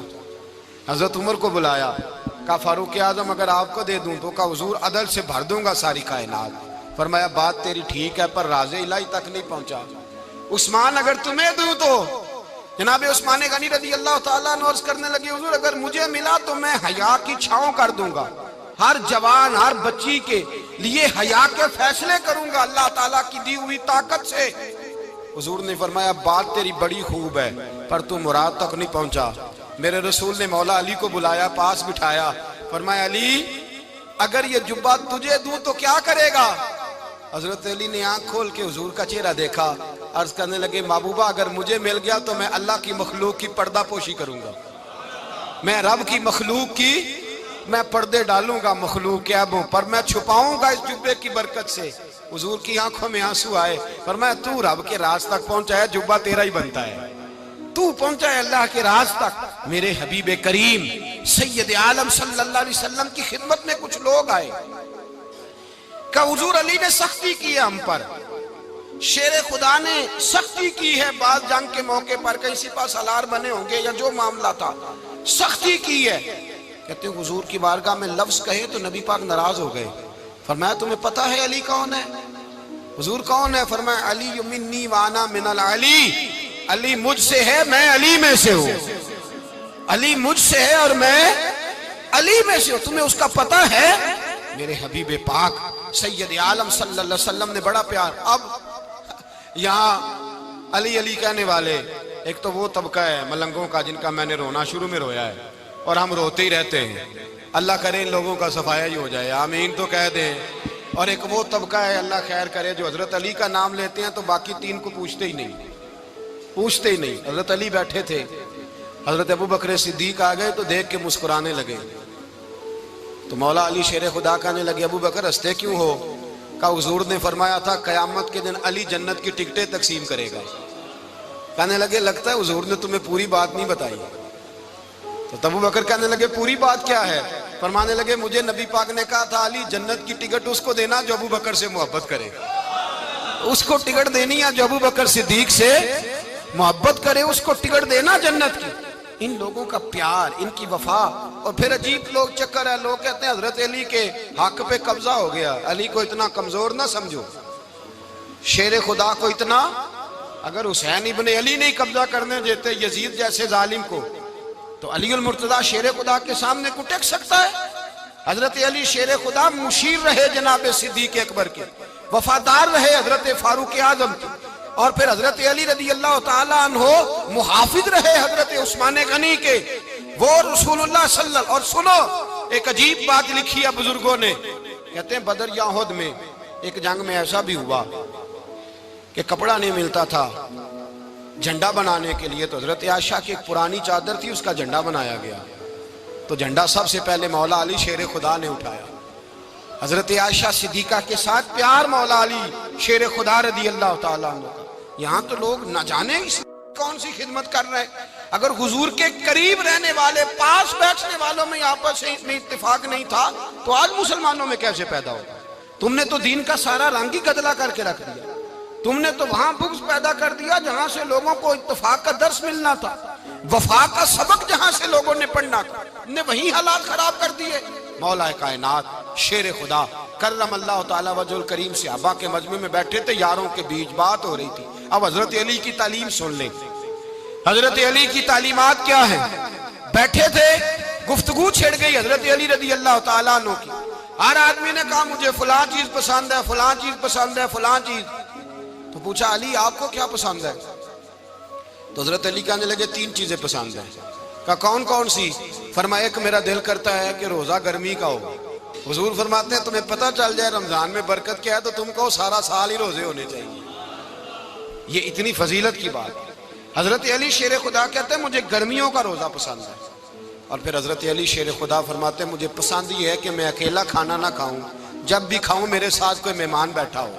حضرت عمر کو بلایا, کہا فاروق اعظم اگر آپ کو دے دوں تو کہا حضور عدل سے بھر دوں گا ساری کائنات. فرمایا بات تیری ٹھیک ہے پر راز الہی تک نہیں پہنچا. عثمان اگر تمہیں دوں تو جناب عثمان غنی رضی اللہ تعالیٰ عنہ عرض کرنے لگے حضور اگر مجھے ملا تو میں حیا کی چھاؤں کر دوں گا, ہر جوان ہر بچی کے لیے حیا کے فیصلے کروں گا اللہ تعالیٰ کی دی ہوئی طاقت سے۔ حضور نے فرمایا بات تیری بڑی خوب ہے پر تو مراد تک نہیں پہنچا۔ میرے رسول نے مولا علی کو بلایا، پاس بٹھایا، فرمایا علی اگر یہ جبہ تجھے دوں تو کیا کرے گا؟ حضرت علی نے آنکھ کھول کے حضور کا چہرہ دیکھا، عرض کرنے لگے محبوبہ اگر مجھے مل گیا تو میں اللہ کی مخلوق کی پردہ پوشی کروں گا، میں رب کی مخلوق کی میں پردے ڈالوں گا مخلوق کے عیبوں پر، میں چھپاؤں گا اس جبے کی برکت سے۔ حضور کی آنکھوں میں آنسو آئے، فرمایا تو رب کے راز تک پہنچا ہے، جبہ تیرا ہی بنتا ہے، تو پہنچا ہے اللہ کے راز تک۔ میرے حبیب کریم سید عالم صلی اللہ علیہ وسلم کی خدمت میں کچھ لوگ آئے کہ حضور علی نے سختی کی ہے ہم پر، شیر خدا نے سختی کی ہے، بعض جنگ کے موقع پر کہیں سپہ سالار بنے ہوں گے یا جو معاملہ تھا سختی کی ہے۔ کہتے ہیں حضور کی بارگاہ میں لفظ کہے تو نبی پاک ناراض ہو گئے۔ فرمایا تمہیں پتہ ہے علی کون ہے؟ حضور کون ہے؟ فرمایا علی منی وانا من العلی، علی مجھ سے ہے میں علی میں سے ہوں، علی مجھ سے ہے اور میں علی میں سے ہوں، تمہیں اس کا پتہ ہے؟ میرے حبیب پاک سید عالم صلی اللہ علیہ وسلم نے بڑا پیار۔ اب یہاں علی علی کہنے والے ایک تو وہ طبقہ ہے ملنگوں کا جن کا میں نے رونا شروع میں رویا ہے اور ہم روتے ہی رہتے ہیں، اللہ کرے ان لوگوں کا صفایا ہی ہو جائے، آمین تو کہہ دیں۔ اور ایک وہ طبقہ ہے اللہ خیر کرے جو حضرت علی کا نام لیتے ہیں تو باقی تین کو پوچھتے ہی نہیں، پوچھتے ہی نہیں۔ حضرت علی بیٹھے تھے، حضرت ابو بکر صدیق آ گئے تو دیکھ کے مسکرانے لگے، تو مولا علی شیر خدا کہنے لگے ابو بکر ہنستے کیوں ہو؟ کہ حضور نے فرمایا تھا قیامت کے دن علی جنت کی ٹکٹیں تقسیم کرے گا۔ کہنے لگے لگتا ہے حضور نے تمہیں پوری بات نہیں بتائی۔ تو ابو بکر کہنے لگے پوری بات کیا ہے؟ فرمانے لگے مجھے نبی پاک نے کہا تھا علی جنت کی ٹکٹ اس کو دینا جو ابو بکر سے محبت کرے، اس کو ٹکٹ دینی ہے جو ابو بکر صدیق سے محبت کرے، اس کو ٹکٹ دینا جنت کی۔ ان لوگوں کا پیار، ان کی وفا۔ اور پھر عجیب لوگ چکر ہے، لوگ کہتے ہیں حضرت علی کے حق پہ قبضہ ہو گیا، علی کو اتنا کمزور نہ سمجھو، شیر خدا کو اتنا، اگر حسین ابن علی نہیں قبضہ کرنے دیتے یزید جیسے ظالم کو تو علی المرتضیٰ شیر خدا کے سامنے کو ٹک سکتا ہے؟ حضرت علی شیر خدا مشیر رہے جناب صدیق اکبر کے، وفادار رہے حضرت فاروق اعظم کے، اور پھر حضرت علی رضی اللہ تعالیٰ عنہ محافظ رہے حضرت عثمان غنی کے، وہ رسول اللہ صلی اللہ علیہ وسلم۔ اور سنو ایک عجیب بات لکھی ہے بزرگوں نے، کہتے ہیں بدر یا احد میں ایک جنگ میں ایسا بھی ہوا کہ کپڑا نہیں ملتا تھا جھنڈا بنانے کے لیے، تو حضرت عائشہ کی ایک پرانی چادر تھی اس کا جھنڈا بنایا گیا، تو جھنڈا سب سے پہلے مولا علی شیر خدا نے اٹھایا۔ حضرت عائشہ صدیقہ کے ساتھ پیار مولا علی شیر خدا رضی اللہ تعالیٰ عنہ۔ یہاں تو لوگ نہ جانے اس کون سی خدمت کر رہے ہیں۔ اگر حضور کے قریب رہنے والے پاس بیٹھنے والوں میں آپس میں اتفاق نہیں تھا تو آج مسلمانوں میں کیسے پیدا ہوگا؟ تم نے تو دین کا سارا رنگ ہی گدلا کر کے رکھ دیا، تم نے تو وہاں بغض پیدا کر دیا جہاں سے لوگوں کو اتفاق کا درس ملنا تھا، وفا کا سبق جہاں سے لوگوں نے پڑھنا تھا، نے وہی حالات خراب کر دیے۔ مولا کائنات شیر خدا کرم اللہ تعالیٰ وجہ الکریم صحابہ کے مجمع میں بیٹھے تھے، یاروں کے بیچ بات ہو رہی تھی۔ اب حضرت علی کی تعلیم سن لیں، حضرت علی کی تعلیمات کیا ہیں؟ بیٹھے تھے، گفتگو چھڑ گئی حضرت علی رضی اللہ تعالیٰ عنہ کی، ہر آدمی نے کہا مجھے فلاں چیز پسند ہے، فلاں چیز پسند ہے، فلاں چیز۔ تو پوچھا علی آپ کو کیا پسند ہے؟ تو حضرت علی کہنے لگے تین چیزیں پسند ہیں۔ کہا کون کون سی؟ فرمایا ایک میرا دل کرتا ہے کہ روزہ گرمی کا ہو۔ حضور فرماتے ہیں تمہیں پتہ چل جائے رمضان میں برکت کیا ہے تو تم کو سارا سال ہی روزے ہونے چاہیے، یہ اتنی فضیلت کی بات۔ حضرت علی شیر خدا کہتے ہیں مجھے گرمیوں کا روزہ پسند ہے۔ اور پھر حضرت علی شیر خدا فرماتے ہیں مجھے پسند یہ ہے کہ میں اکیلا کھانا نہ کھاؤں، جب بھی کھاؤں میرے ساتھ کوئی مہمان بیٹھا ہو،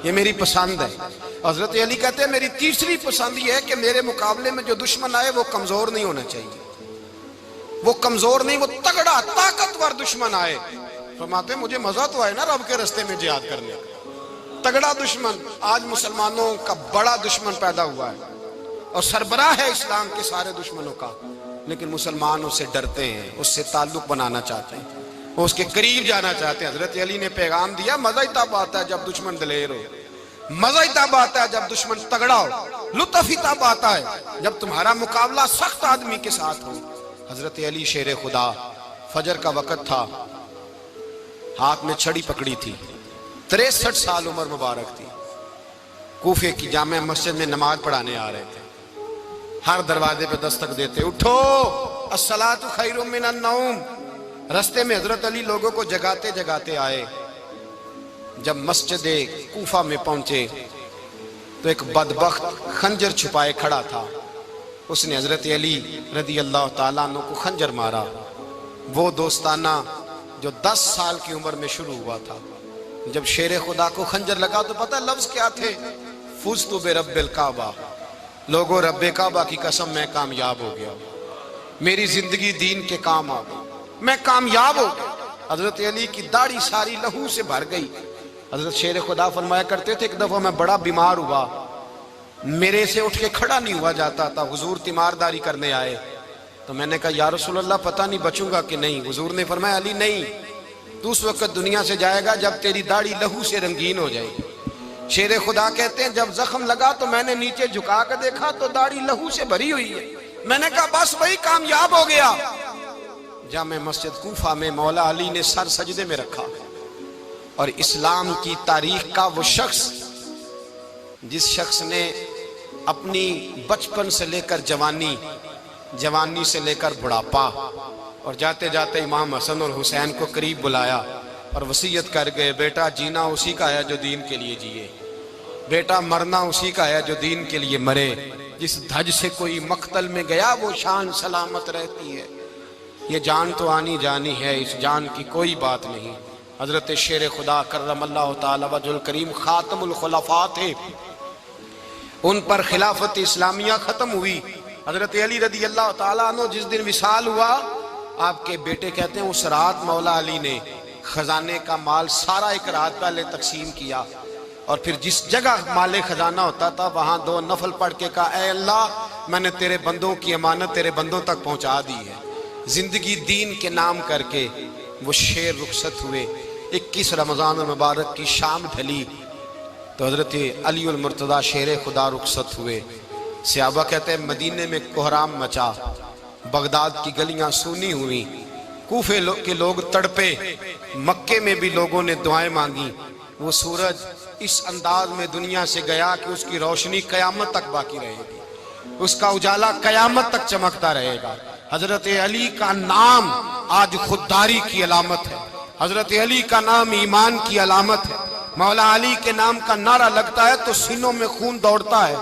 یہ میری پسند ہے۔ حضرت علی کہتے ہیں میری تیسری پسند یہ ہے کہ میرے مقابلے میں جو دشمن آئے وہ کمزور نہیں ہونا چاہیے، وہ کمزور نہیں، وہ تگڑا طاقتور دشمن آئے۔ فرماتے ہیں مجھے مزہ تو آئے نا رب کے رستے میں جہاد کرنے کا، تگڑا دشمن۔ آج مسلمانوں کا بڑا دشمن پیدا ہوا ہے اور سربراہ ہے اسلام کے سارے دشمنوں کا، لیکن مسلمان اس سے ڈرتے ہیں، اس سے تعلق بنانا چاہتے ہیں، وہ اس کے قریب جانا چاہتے ہیں۔ حضرت علی نے پیغام دیا مزہ ہی تب آتا ہے جب دشمن دلیر ہو، مزہ ہی تب آتا ہے جب دشمن تگڑا ہو، لطف ہی تب آتا ہے جب تمہارا مقابلہ سخت آدمی کے ساتھ ہو۔ حضرت علی شیر خدا، فجر کا وقت تھا، ہاتھ میں چھڑی پکڑی تھی، 63 سال عمر مبارک تھی، کوفے کی جامع مسجد میں نماز پڑھانے آ رہے تھے، ہر دروازے پہ دستک دیتے، اٹھو الصلاۃ خیر من النوم۔ رستے میں حضرت علی لوگوں کو جگاتے جگاتے آئے، جب مسجد کوفہ میں پہنچے تو ایک بدبخت خنجر چھپائے کھڑا تھا، اس نے حضرت علی رضی اللہ تعالیٰ عنہ کو خنجر مارا، وہ دوستانہ جو 10 سال کی عمر میں شروع ہوا تھا۔ جب شیر خدا کو خنجر لگا تو پتہ لفظ کیا تھے؟ فزت برب الکعبہ، لوگوں رب کعبہ کی قسم میں کامیاب ہو گیا، میری زندگی دین کے کام آ گئی، میں کامیاب ہو گیا۔ حضرت علی کی داڑھی ساری لہو سے بھر گئی۔ حضرت شیر خدا فرمایا کرتے تھے ایک دفعہ میں بڑا بیمار ہوا، میرے سے اٹھ کے کھڑا نہیں ہوا جاتا تھا، حضور تیمارداری کرنے آئے تو میں نے کہا یا رسول اللہ پتہ نہیں بچوں گا کہ نہیں۔ حضور نے فرمایا علی نہیں، تو اس وقت دنیا سے جائے گا جب تیری داڑھی لہو سے رنگین ہو جائے گی۔ شیر خدا کہتے ہیں جب زخم لگا تو میں نے نیچے جھکا کر دیکھا تو داڑھی لہو سے بھری ہوئی ہے، میں نے کہا بس وہی کامیاب ہو گیا۔ جامع مسجد کوفہ میں مولا علی نے سر سجدے میں رکھا، اور اسلام کی تاریخ کا وہ شخص جس شخص نے اپنی بچپن سے لے کر جوانی سے لے کر بڑھاپا، اور جاتے جاتے امام حسن اور حسین کو قریب بلایا اور وصیت کر گئے بیٹا جینا اسی کا ہے جو دین کے لیے جیے، بیٹا مرنا اسی کا ہے جو دین کے لیے مرے، جس دھج سے کوئی مقتل میں گیا وہ شان سلامت رہتی ہے، یہ جان تو آنی جانی ہے، اس جان کی کوئی بات نہیں۔ حضرت شیر خدا کرم اللہ تعالی وجہ الکریم خاتم الخلفاء تھے، ان پر خلافت اسلامیہ ختم ہوئی۔ حضرت علی رضی اللہ تعالیٰ عنہ جس دن وصال ہوا، آپ کے بیٹے کہتے ہیں اس رات مولا علی نے خزانے کا مال سارا ایک رات پہلے تقسیم کیا، اور پھر جس جگہ مال خزانہ ہوتا تھا وہاں 2 نفل پڑھ کے کہا اے اللہ میں نے تیرے بندوں کی امانت تیرے بندوں تک پہنچا دی ہے۔ زندگی دین کے نام کر کے وہ شیر رخصت ہوئے۔ 21 رمضان المبارک کی شام ڈھلی تو حضرت علی المرتضیٰ شیر خدا رخصت ہوئے۔ صحابہ کہتے ہیں مدینے میں کوہرام مچا، بغداد کی گلیاں سونی ہوئی، کوفے کے لوگ تڑپے، مکے میں بھی لوگوں نے دعائیں مانگی۔ وہ سورج اس انداز میں دنیا سے گیا کہ اس کی روشنی قیامت تک باقی رہے گی، اس کا اجالا قیامت تک چمکتا رہے گا۔ حضرت علی کا نام آج خودداری کی علامت ہے، حضرت علی کا نام ایمان کی علامت ہے۔ مولا علی کے نام کا نعرہ لگتا ہے تو سینوں میں خون دوڑتا ہے،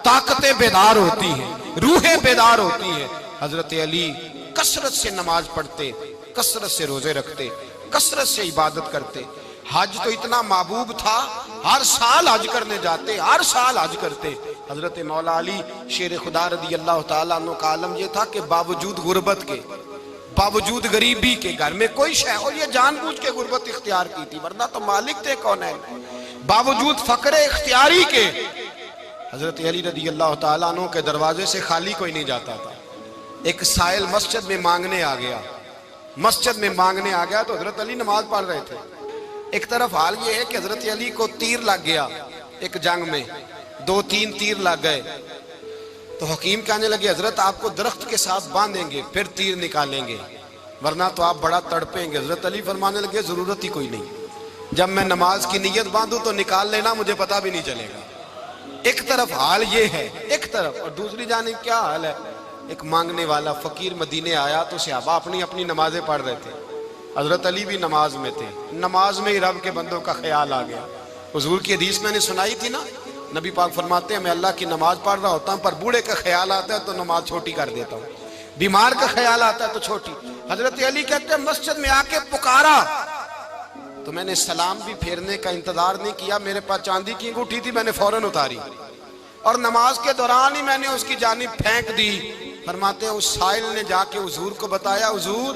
طاقتیں بیدار ہوتی ہیں، روحیں بیدار ہوتی ہیں۔ حضرت علی کثرت سے نماز پڑھتے، کثرت سے روزے رکھتے، کثرت سے عبادت کرتے۔ حج تو اتنا محبوب تھا، ہر سال حج کرنے جاتے، ہر سال حج کرتے۔ حضرت مولا علی شیر خدا رضی اللہ تعالیٰ عنہ کا عالم یہ تھا کہ باوجود غربت کے، باوجود غریبی کے، گھر میں کوئی شے، اور یہ جان بوجھ کے غربت اختیار کی تھی ورنہ تو مالک تھے کون ہے، باوجود فقر اختیاری کے حضرت علی رضی اللہ تعالیٰ عنہ کے دروازے سے خالی کوئی نہیں جاتا تھا۔ ایک سائل مسجد میں مانگنے آ گیا، مسجد میں مانگنے آ گیا تو حضرت علی نماز پڑھ رہے تھے۔ ایک طرف حال یہ ہے کہ حضرت علی کو تیر لگ گیا، ایک جنگ میں 2-3 تیر لگ گئے تو حکیم کہنے لگے حضرت آپ کو درخت کے ساتھ باندھیں گے پھر تیر نکالیں گے ورنہ تو آپ بڑا تڑپیں گے۔ حضرت علی فرمانے لگے ضرورت ہی کوئی نہیں، جب میں نماز کی نیت باندھوں تو نکال لینا، مجھے پتہ بھی نہیں چلے گا۔ ایک طرف حال یہ ہے، ایک طرف، اور دوسری جانب کیا حال ہے؟ ایک مانگنے والا فقیر مدینے آیا تو صحابہ اپنی اپنی نمازیں پڑھ رہے تھے، حضرت علی بھی نماز میں تھے، نماز میں ہی رب کے بندوں کا خیال آ گیا۔ حضور کی حدیث میں نے سنائی تھی نا، نبی پاک فرماتے ہیں میں اللہ کی نماز پڑھ رہا ہوتا ہوں پر بوڑھے کا خیال آتا ہے تو نماز چھوٹی کر دیتا ہوں، بیمار کا خیال آتا ہے تو چھوٹی۔ حضرت علی کہتے ہیں مسجد میں آ کے پکارا تو میں نے سلام بھی پھیرنے کا انتظار نہیں کیا، میرے پاس چاندی کی انگوٹھی تھی، میں نے فوراً اتاری اور نماز کے دوران ہی میں نے اس کی جانب پھینک دی۔ فرماتے ہیں اس سائل نے جا کے حضور کو بتایا حضور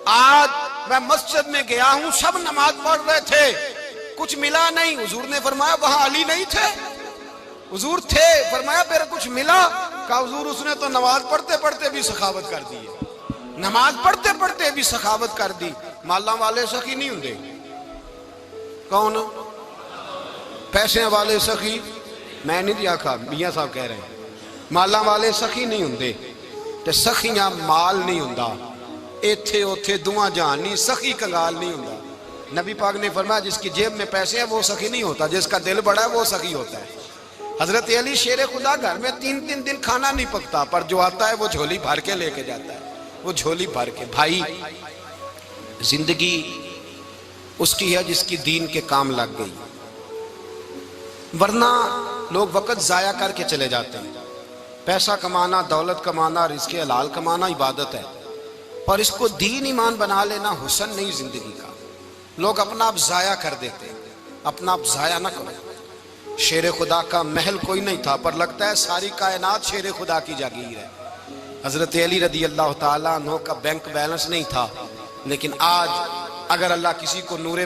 آج میں مسجد میں گیا ہوں، سب نماز پڑھ رہے تھے، کچھ ملا نہیں۔ حضور نے فرمایا وہاں علی نہیں تھے؟ حضور تھے۔ فرمایا پھر کچھ ملا؟ کہا حضور اس نے تو نماز پڑھتے پڑھتے بھی سخاوت کر دی ہے، نماز پڑھتے پڑھتے بھی سخاوت کر دی۔ مالاں والے سخی نہیں ہوندے، کون پیسے والے سخی؟ میں نہیں دیا کھا، میاں صاحب کہہ رہے ہیں مالاں والے سخی نہیں ہوندے، تے سخیاں مال نہیں ہوندا، ایتھے اوتھے دعا جہان نہیں، سخی کنگال نہیں ہوندا۔ نبی پاک نے فرمایا جس کی جیب میں پیسے ہیں وہ سخی نہیں ہوتا، جس کا دل بڑا ہے وہ سخی ہوتا ہے۔ حضرت علی شیر خدا گھر میں 3 دن کھانا نہیں پکتا، پر جو آتا ہے وہ جھولی بھر کے لے کے جاتا ہے، وہ جھولی بھر کے۔ بھائی زندگی اس کی ہے جس کی دین کے کام لگ گئی، ورنہ لوگ وقت ضائع کر کے چلے جاتے ہیں۔ پیسہ کمانا، دولت کمانا، رزق حلال کمانا عبادت ہے، پر اس کو دین ایمان بنا لینا حسن نہیں زندگی کا۔ لوگ اپنا آپ ضائع کر دیتے ہیں، اپنا آپ ضائع نہ کرو۔ شیر خدا کا محل کوئی نہیں تھا، پر لگتا ہے ساری کائنات شیر خدا کی جاگیر ہے۔ حضرت علی رضی اللہ تعالیٰ عنہ کا بینک بیلنس نہیں تھا، لیکن آج اگر اللہ کسی کو نور